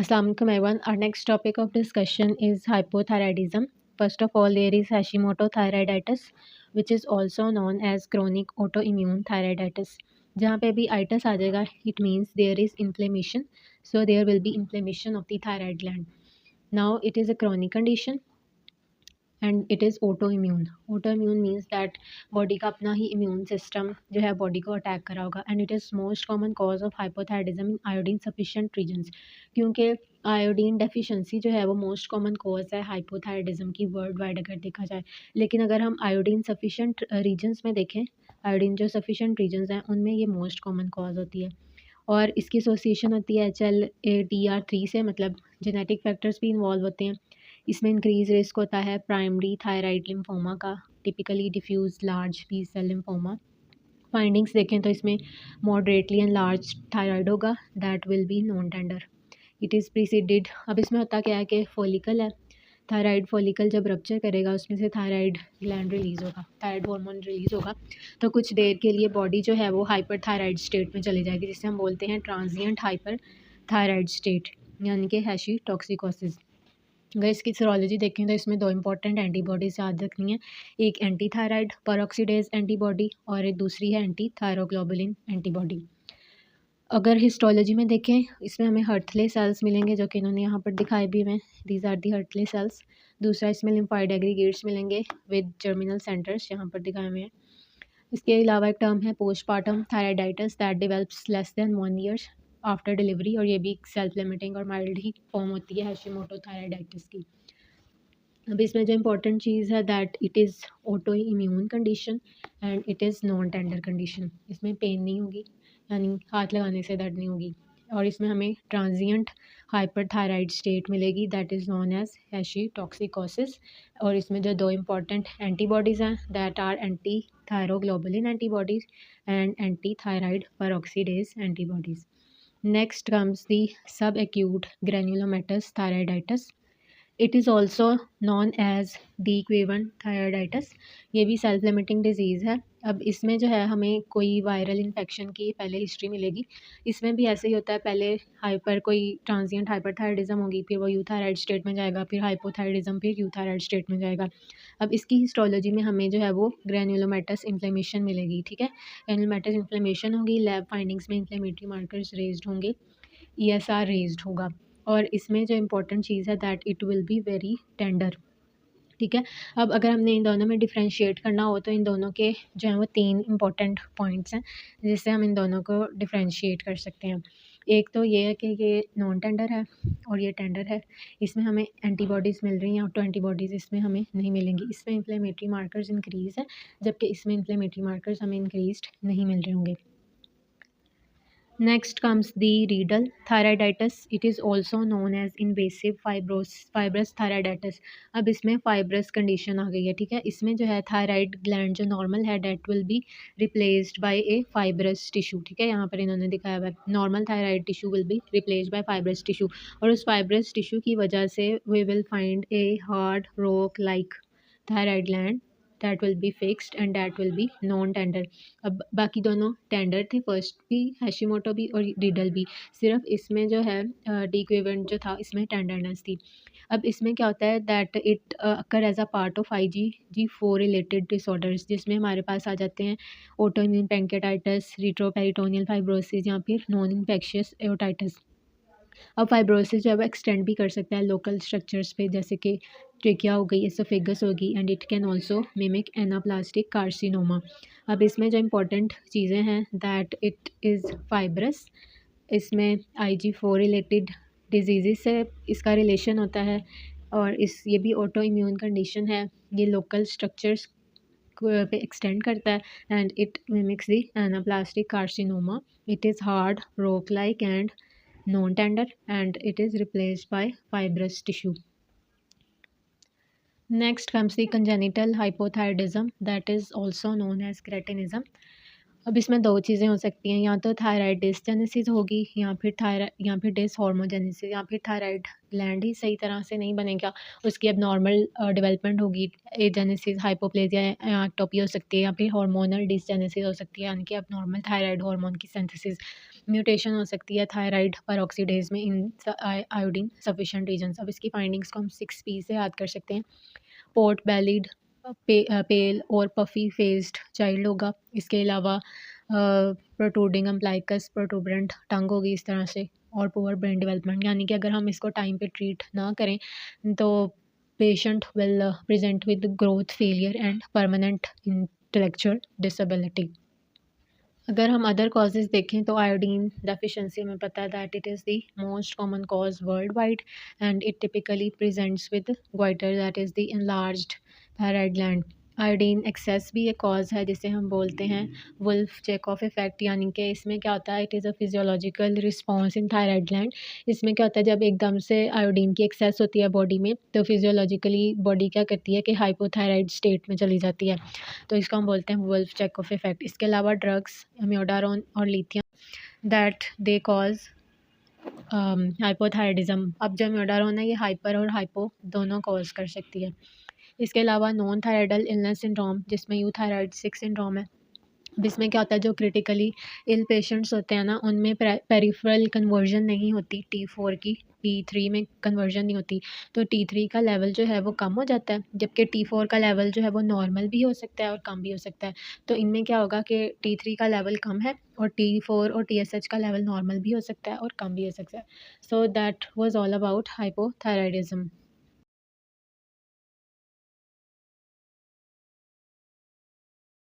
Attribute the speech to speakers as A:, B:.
A: Assalamu alaikum everyone. Our next topic of discussion is hypothyroidism. First of all, there is Hashimoto thyroiditis, which is also known as chronic autoimmune thyroiditis. जहाँ पे भी itis आ जाएगा, it means there is inflammation. So there will be inflammation of the thyroid gland. Now it is a chronic condition and it is autoimmune. Autoimmune means that body का अपना ही immune system जो है body को attack करा होगा. And it is most common cause of hypothyroidism in iodine sufficient regions, क्योंकि iodine deficiency जो है वो मोस्ट कॉमन कॉज है हाइपोथायराइडिज्म की वर्ल्ड वाइड अगर देखा जाए. लेकिन अगर हम आयोडीन सफिशिएंट रीजन्स में देखें, आयोडीन जो सफिशिएंट रीजन्स हैं उनमें ये मोस्ट कॉमन कॉज होती है. और इसकी एसोसिएशन होती है HLA-DR3 से, मतलब जेनेटिक फैक्टर्स भी इन्वॉल्व होते हैं. इसमें इंक्रीज रिस्क होता है प्राइमरी थायराइड लिम्फोमा का, typically diffuse large B cell lymphoma. Findings देखें तो इसमें मॉडरेटली एंड लार्ज थायराइड होगा, that will be non tender. It is preceded. अब इसमें होता क्या है कि फॉलिकल है, थायराइड फॉलिकल जब रप्चर करेगा उसमें से थायराइड ग्लैंड रिलीज़ होगा, थायराइड हार्मोन रिलीज़ होगा. तो कुछ देर के लिए बॉडी जो है वो हाइपर थायराइड स्टेट में चली जाएगी, जिसे हम बोलते हैं ट्रांजिएंट हाइपर थायराइड स्टेट, यानी कि हैशी टॉक्सिकोसिस. अगर इसकी सीरोलॉजी देखें तो इसमें दो इंपॉर्टेंट एंटीबॉडीज़ याद रखनी है. एक एंटी थायराइड पेरोक्सीडेज एंटीबॉडी और एक दूसरी है एंटी थायरोग्लोबुलिन एंटीबॉडी. अगर हिस्टोलॉजी में देखें इसमें हमें हर्टले सेल्स मिलेंगे, जो कि इन्होंने यहाँ पर दिखाए भी हुए हैं, दीज आर दी हर्टले सेल्स. दूसरा इसमें लिम्फाइड एग्रीगेट्स मिलेंगे विद जर्मिनल सेंटर्स, यहाँ पर दिखाए हुए हैं. इसके अलावा एक टर्म है postpartum thyroiditis that develops less than 1 year after delivery, और ये भी सेल्फ लिमिटिंग और माइल्ड ही फॉर्म होती है हैशिमोटो थायराइडाइटिस की. अब इसमें जो इंपॉर्टेंट चीज़ है that it is auto immune condition and it is non tender condition. इसमें पेन नहीं होगी, यानी हाथ लगाने से दर्द नहीं होगी. और इसमें हमें ट्रांजिएंट हाइपर थायराइड स्टेट मिलेगी, that is known as hashitoxicosis. और इसमें जो दो इंपॉर्टेंट एंटीबॉडीज़ हैं that are anti thyroglobulin antibodies and anti thyroid peroxidase antibodies. Next comes the subacute granulomatous thyroiditis. It is also known as de Quervain thyroiditis. ये भी self limiting disease है. अब इसमें जो है हमें कोई वायरल इन्फेक्शन की पहले हिस्ट्री मिलेगी. इसमें भी ऐसे ही होता है, पहले हाइपर कोई ट्रांजिएंट हाइपरथायराइडिज्म होगी, फिर वो यूथायराइड स्टेट में जाएगा, फिर हाइपोथायराइडिज्म, फिर यूथायराइड स्टेट में जाएगा. अब इसकी हिस्टोलॉजी में हमें जो है वो ग्रैन्युलोमेटस इन्फ्लेमेशन मिलेगी. ठीक है, ग्रैन्युलोमेटस इन्फ्लेमेशन होगी, लैब फाइंडिंग्स में इन्फ्लेमेटरी मार्कर्स रेज्ड होंगे, ESR रेज्ड होगा. और इसमें जो इम्पोर्टेंट चीज़ है that it will be very tender. ठीक है, अब अगर हमने इन दोनों में डिफ्रेंशिएट करना हो तो इन दोनों के जो हैं वो 3 इंपॉर्टेंट पॉइंट्स हैं जिससे हम इन दोनों को डिफ्रेंशिएट कर सकते हैं. एक तो ये है कि ये नॉन टेंडर है और ये टेंडर है. इसमें हमें एंटीबॉडीज़ मिल रही हैं, ऑटो एंटीबॉडीज़ इसमें हमें नहीं मिलेंगी. इसमें इन्फ्लेमेटरी मार्कर्स इंक्रीज़ है, जबकि इसमें इन्फ्लेमेटरी मार्कर्स हमें इंक्रीज्ड नहीं मिल रहे होंगे. Next comes the renal thyroiditis. It is also known as invasive fibrous thyroiditis. अब इसमें fibrous condition आ गई है. ठीक है, इसमें जो है थायराइड ग्लैंड जो नॉर्मल है that will be replaced by a fibrous tissue. ठीक है, यहाँ पर इन्होंने दिखाया हुआ है normal thyroid tissue will be replaced by fibrous tissue. और उस fibrous tissue की वजह से we will find a hard rock like thyroid gland that will be fixed and that will be non tender. अब बाकी दोनों टेंडर थे, first भी हैशिमोटो भी और रिडल भी. सिर्फ इसमें जो है डिक्वेवेंट जो था इसमें टेंडरनेस थी. अब इसमें क्या होता है that it occur as a part of IgG4 related disorders, जिसमें हमारे पास आ जाते हैं ऑटोइम्यून पैंक्रेटाइटिस, रिट्रोपेरिटोनियल फाइब्रोसिस या फिर नॉन इन्फेक्शियस एओटाइटिस. अब फाइब्रोसिस जो है वो एक्सटेंड भी कर सकता है लोकल स्ट्रक्चर्स पे, जैसे कि ट्रेकिया हो गई, एसोफेगस होगी, and it can also mimic anaplastic carcinoma. अब इसमें जो इम्पोर्टेंट चीज़ें हैं दैट इट इज़ फाइब्रस. इसमें IG4 रिलेटेड डिजीज़ से इसका रिलेशन होता है, और ये भी ऑटो इम्यून कंडीशन है. ये लोकल स्ट्रक्चर्स पे एक्सटेंड करता है and it mimics the anaplastic carcinoma. It is hard rock like and non-tender and it is replaced by fibrous tissue. Next comes the congenital hypothyroidism that is also known as cretinism. अब इसमें दो चीज़ें हो सकती हैं, या तो thyroid dysgenesis होगी या फिर डिसहार्मोजेनेसिस, या फिर थायराइड ग्लैंड ही सही तरह से नहीं बनेगा, उसकी अब नॉर्मल डेवलपमेंट होगी, एजेनेसिस, हाइपोप्लेजिया या एक्टोपी हो सकती है, या फिर हार्मोनल डिसजेनेसिस हो सकती है, यानी कि अब नॉर्मल थायराइड हार्मोन की सिंथेसिस म्यूटेशन हो सकती है थायराइड पेरोक्सीडेज में इन आयोडीन सफिशिएंट रीजन्स। अब इसकी फाइंडिंग्स को हम 6 P से याद कर सकते हैं। पोर्ट बेलिड, पेल और पफ़ी फेस्ड चाइल्ड होगा। इसके अलावा प्रोट्रूडिंग अम्प्लाइकस प्रोटूबरेंट टंग होगी इस तरह से, और पुअर ब्रेन डेवलपमेंट, यानी कि अगर हम इसको टाइम पे ट्रीट ना करें तो patient will present with growth failure and permanent intellectual disability. अगर हम अदर कॉजेज़ देखें तो आयोडीन डेफिशिएंसी हमें पता है that it is the most common cause worldwide and it typically presents with goitre that is the enlarged thyroid gland. Iodine access भी एक cause है जिसे हम बोलते हैं वुल्फ चेकऑफ इफेक्ट, यानी कि इसमें क्या होता है, it is a physiological response in thyroid gland. इसमें क्या होता है, जब एकदम से आयोडीन की एक्सेस होती है बॉडी में तो फिजियोलॉजिकली बॉडी क्या करती है कि हाइपोथायराइड स्टेट में चली जाती है, तो इसको हम बोलते हैं वुल्फ चेकऑफ इफेक्ट। इसके अलावा ड्रग्स म्योडारोन और लिथियम दैट दे कॉज हाइपोथायरिडिज्म। अब जो म्योडारोन है ये हाइपर और हाइपो दोनों कॉज कर सकती है। इसके अलावा नॉन थायराइडल इलनेस सिंड्रोम जिसमें यूथायराइड 6 सिंड्रोम है, जिसमें क्या होता है जो क्रिटिकली इल पेशेंट्स होते हैं ना उनमें पेरिफेरल कन्वर्जन नहीं होती T4 की, T3 में कन्वर्जन नहीं होती, तो T3 का लेवल जो है वो कम हो जाता है, जबकि T4 का लेवल जो है वो नॉर्मल भी हो सकता है और कम भी हो सकता है। तो इनमें क्या होगा कि T3 का लेवल कम है और T4 और TSH का लेवल नॉर्मल भी हो सकता है और कम भी हो सकता है। So that was all about hypothyroidism.